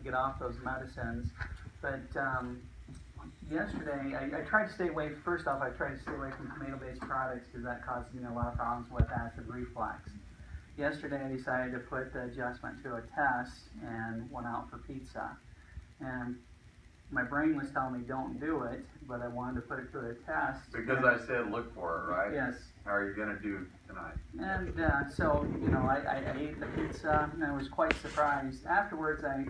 get off those medicines. But yesterday, I tried to stay away, first off, I tried to stay away from tomato-based products because that causes me a lot of problems with acid reflux. Yesterday, I decided to put the adjustment to a test and went out for pizza. And my brain was telling me don't do it, but I wanted to put it to a test. Because I said look for it, right? Yes. How are you going to do tonight? And so, I ate the pizza and I was quite surprised. Afterwards, I,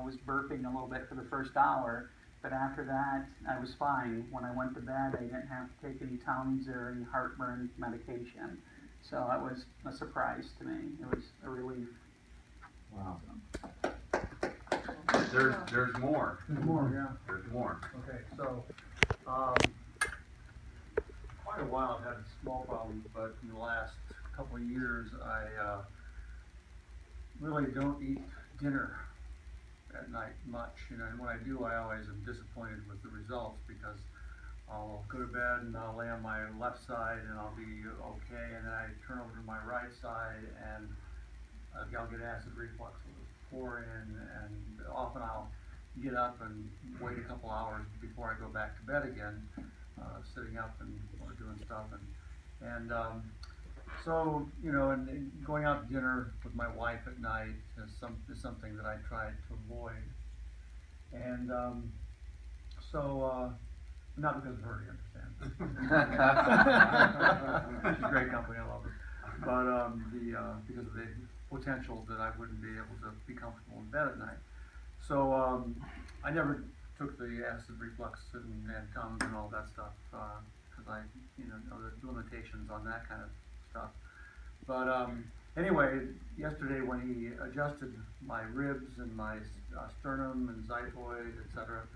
was burping a little bit for the first hour, but after that, I was fine. When I went to bed, I didn't have to take any Tums or any heartburn medication. So that was a surprise to me. It was a relief. Wow. There's more. There's more, yeah. There's more. Okay, so, quite a while I've had small problems, but in the last couple of years, I really don't eat dinner at night much. And when I do, I always am disappointed with the results because I'll go to bed and I'll lay on my left side and I'll be okay, and then I turn over to my right side and I'll get acid reflux. Pour in, and often I'll get up and wait a couple hours before I go back to bed again, sitting up and or doing stuff, and so and going out to dinner with my wife at night is something that I try to avoid, and so not because of her, you understand. She's a great company, I love her, but because of the potential that I wouldn't be able to be comfortable in bed at night. So I never took the acid reflux and Tums and all that stuff because I know the limitations on that kind of stuff. But anyway, yesterday when he adjusted my ribs and my sternum and xiphoid, etc.,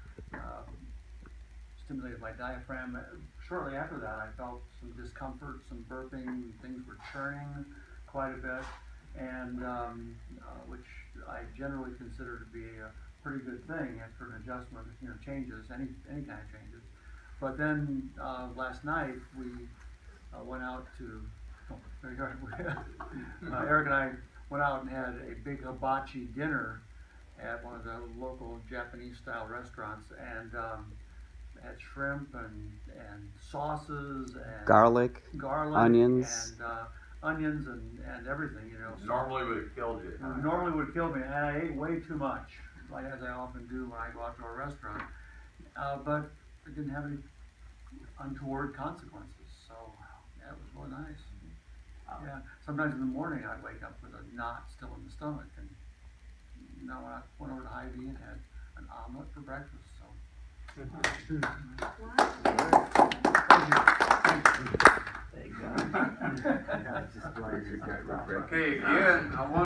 stimulated my diaphragm, shortly after that I felt some discomfort, some burping, things were churning quite a bit, and which I generally consider to be a pretty good thing after an adjustment, changes, any kind of changes. But then last night we went out to, Eric and I went out and had a big hibachi dinner at one of the local Japanese style restaurants, and had shrimp and sauces and Garlic, onions. and onions and everything, Normally would have killed you. Normally would have killed me, and I ate way too much, like as I often do when I go out to a restaurant. But it didn't have any untoward consequences, so yeah, it was really nice. Yeah, sometimes in the morning I'd wake up with a knot still in the stomach, and when I went over to Hy-Vee and had an omelet for breakfast. So. Okay, again, I want